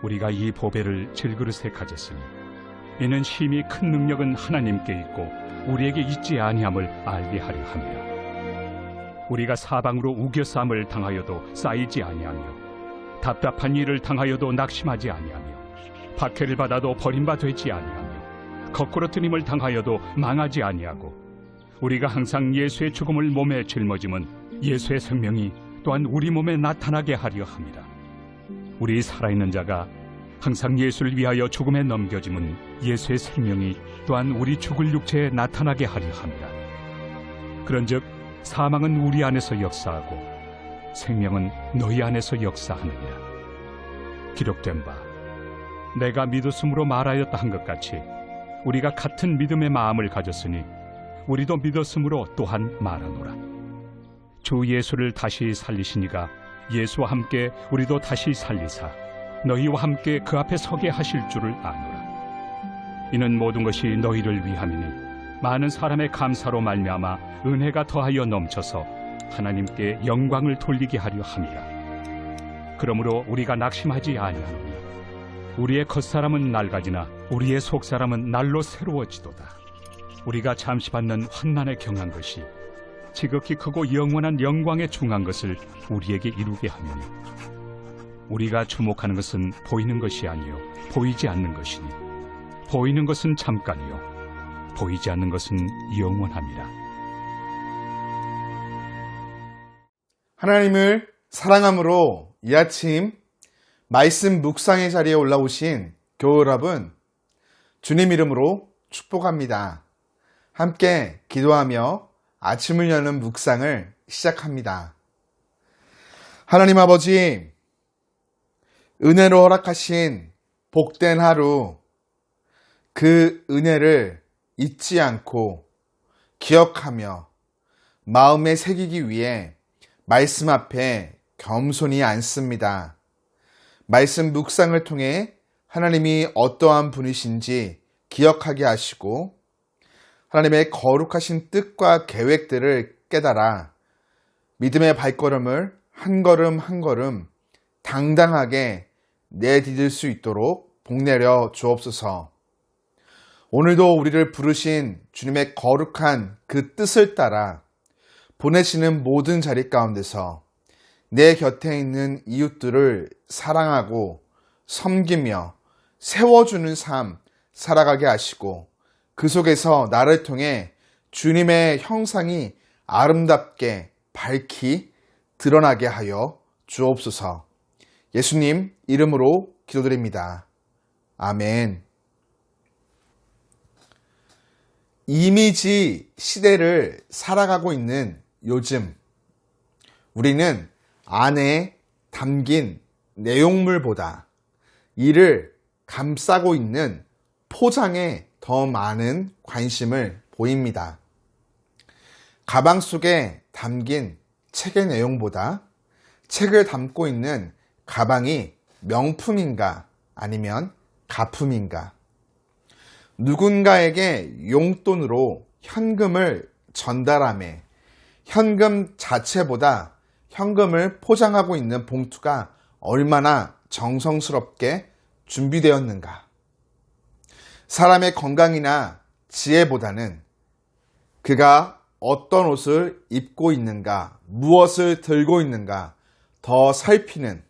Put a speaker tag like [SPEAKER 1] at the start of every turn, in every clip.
[SPEAKER 1] 우리가 이 보배를 질그릇에 가졌으니 이는 심히 큰 능력은 하나님께 있고 우리에게 있지 아니함을 알게 하려 함이라. 우리가 사방으로 우겨싸움을 당하여도 쌓이지 아니하며 답답한 일을 당하여도 낙심하지 아니하며 박해를 받아도 버림바 되지 아니하며 거꾸로 뜨림을 당하여도 망하지 아니하고 우리가 항상 예수의 죽음을 몸에 짊어짐은 예수의 생명이 또한 우리 몸에 나타나게 하려 함이라. 우리 살아있는 자가 항상 예수를 위하여 죽음에 넘겨짐은 예수의 생명이 또한 우리 죽을 육체에 나타나게 하려 함이라. 그런즉 사망은 우리 안에서 역사하고 생명은 너희 안에서 역사하느니라. 기록된 바 내가 믿었으므로 말하였다 한 것 같이 우리가 같은 믿음의 마음을 가졌으니 우리도 믿었으므로 또한 말하노라. 주 예수를 다시 살리시니가 예수와 함께 우리도 다시 살리사 너희와 함께 그 앞에 서게 하실 줄을 아노라. 이는 모든 것이 너희를 위함이니 많은 사람의 감사로 말미암아 은혜가 더하여 넘쳐서 하나님께 영광을 돌리게 하려 함이라. 그러므로 우리가 낙심하지 아니하노니 우리의 겉사람은 낡아지나 우리의 속사람은 날로 새로워지도다. 우리가 잠시 받는 환난에 경한 것이 지극히 크고 영원한 영광에 중한 것을 우리에게 이루게 하며 우리가 주목하는 것은 보이는 것이 아니요 보이지 않는 것이니 보이는 것은 잠깐이요 보이지 않는 것은 영원함이라.
[SPEAKER 2] 하나님을 사랑함으로 이 아침 말씀 묵상의 자리에 올라오신 교회 여러분, 주님 이름으로 축복합니다. 함께 기도하며 아침을 여는 묵상을 시작합니다. 하나님 아버지, 은혜로 허락하신 복된 하루, 그 은혜를 잊지 않고 기억하며 마음에 새기기 위해 말씀 앞에 겸손히 앉습니다. 말씀 묵상을 통해 하나님이 어떠한 분이신지 기억하게 하시고 하나님의 거룩하신 뜻과 계획들을 깨달아 믿음의 발걸음을 한 걸음 한 걸음 당당하게 내디딜 수 있도록 복내려 주옵소서. 오늘도 우리를 부르신 주님의 거룩한 그 뜻을 따라 보내시는 모든 자리 가운데서 내 곁에 있는 이웃들을 사랑하고 섬기며 세워주는 삶 살아가게 하시고 그 속에서 나를 통해 주님의 형상이 아름답게 밝히 드러나게 하여 주옵소서. 예수님 이름으로 기도드립니다. 아멘. 이미지 시대를 살아가고 있는 요즘, 우리는 안에 담긴 내용물보다 이를 감싸고 있는 포장에 더 많은 관심을 보입니다. 가방 속에 담긴 책의 내용보다 책을 담고 있는 가방이 명품인가 아니면 가품인가, 누군가에게 용돈으로 현금을 전달하며 현금 자체보다 현금을 포장하고 있는 봉투가 얼마나 정성스럽게 준비되었는가. 사람의 건강이나 지혜보다는 그가 어떤 옷을 입고 있는가, 무엇을 들고 있는가 더 살피는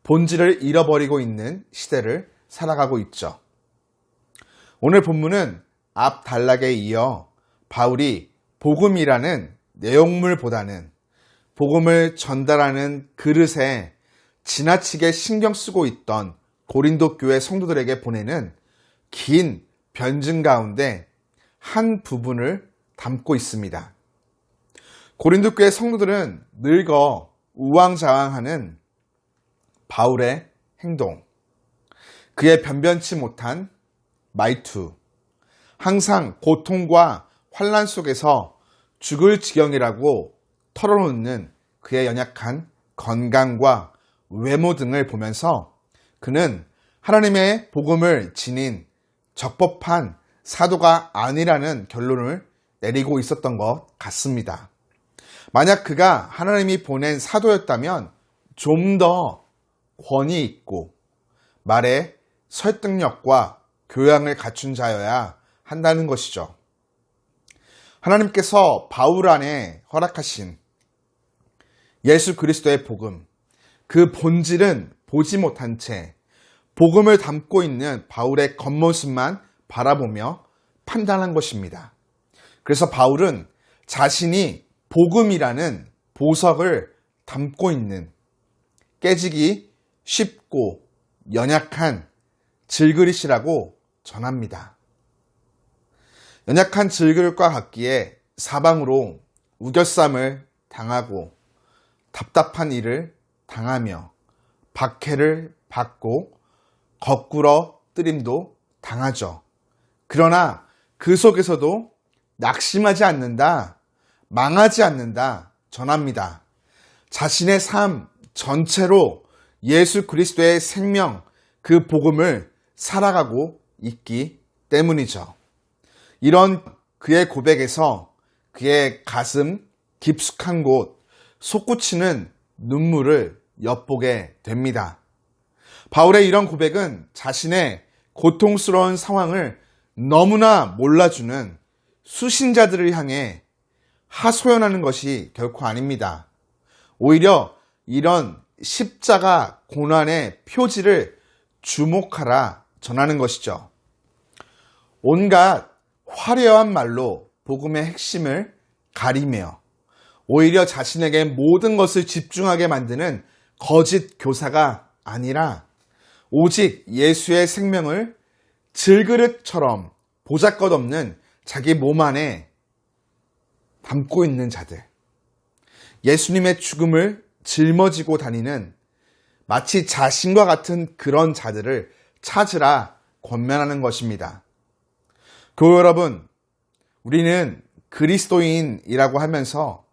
[SPEAKER 2] 본질을 잃어버리고 있는 시대를 살아가고 있죠. 오늘 본문은 앞 단락에 이어 바울이 복음이라는 내용물보다는 복음을 전달하는 그릇에 지나치게 신경 쓰고 있던 고린도 교회 성도들에게 보내는 긴 변증 가운데 한 부분을 담고 있습니다. 고린도 교회 성도들은 늙어 우왕좌왕하는 바울의 행동, 그의 변변치 못한 말투, 항상 고통과 환난 속에서 죽을 지경이라고 털어놓는 그의 연약한 건강과 외모 등을 보면서 그는 하나님의 복음을 지닌 적법한 사도가 아니라는 결론을 내리고 있었던 것 같습니다. 만약 그가 하나님이 보낸 사도였다면 좀 더 권위 있고 말에 설득력과 교양을 갖춘 자여야 한다는 것이죠. 하나님께서 바울 안에 허락하신 예수 그리스도의 복음, 그 본질은 보지 못한 채 복음을 담고 있는 바울의 겉모습만 바라보며 판단한 것입니다. 그래서 바울은 자신이 복음이라는 보석을 담고 있는 깨지기 쉽고 연약한 질그릇이라고 전합니다. 연약한 질그릇과 같기에 사방으로 우겨쌈을 당하고 답답한 일을 당하며 박해를 받고 거꾸러 뜨림도 당하죠. 그러나 그 속에서도 낙심하지 않는다, 망하지 않는다 전합니다. 자신의 삶 전체로 예수 그리스도의 생명, 그 복음을 살아가고 있기 때문이죠. 이런 그의 고백에서 그의 가슴 깊숙한 곳, 솟구치는 눈물을 엿보게 됩니다. 바울의 이런 고백은 자신의 고통스러운 상황을 너무나 몰라주는 수신자들을 향해 하소연하는 것이 결코 아닙니다. 오히려 이런 십자가 고난의 표지를 주목하라 전하는 것이죠. 온갖 화려한 말로 복음의 핵심을 가리며 오히려 자신에게 모든 것을 집중하게 만드는 거짓 교사가 아니라 오직 예수의 생명을 질그릇처럼 보잘것없는 자기 몸 안에 담고 있는 자들, 예수님의 죽음을 짊어지고 다니는 마치 자신과 같은 그런 자들을 찾으라 권면하는 것입니다. 교회 여러분, 우리는 그리스도인이라고 하면서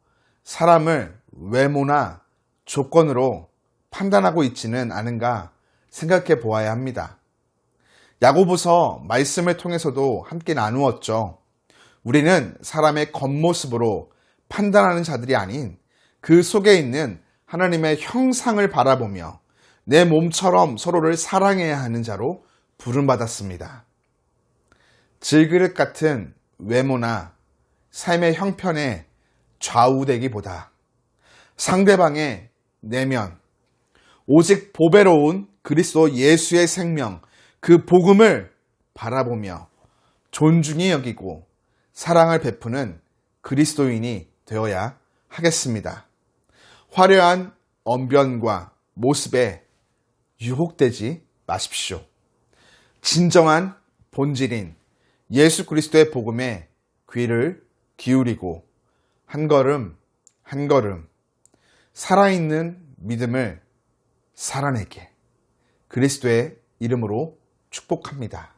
[SPEAKER 2] 사람을 외모나 조건으로 판단하고 있지는 않은가 생각해 보아야 합니다. 야고보서 말씀을 통해서도 함께 나누었죠. 우리는 사람의 겉모습으로 판단하는 자들이 아닌 그 속에 있는 하나님의 형상을 바라보며 내 몸처럼 서로를 사랑해야 하는 자로 부름받았습니다. 질그릇 같은 외모나 삶의 형편에 좌우되기보다 상대방의 내면, 오직 보배로운 그리스도 예수의 생명, 그 복음을 바라보며 존중히 여기고 사랑을 베푸는 그리스도인이 되어야 하겠습니다. 화려한 언변과 모습에 유혹되지 마십시오. 진정한 본질인 예수 그리스도의 복음에 귀를 기울이고 한 걸음 한 걸음 살아있는 믿음을 살아내게 그리스도의 이름으로 축복합니다.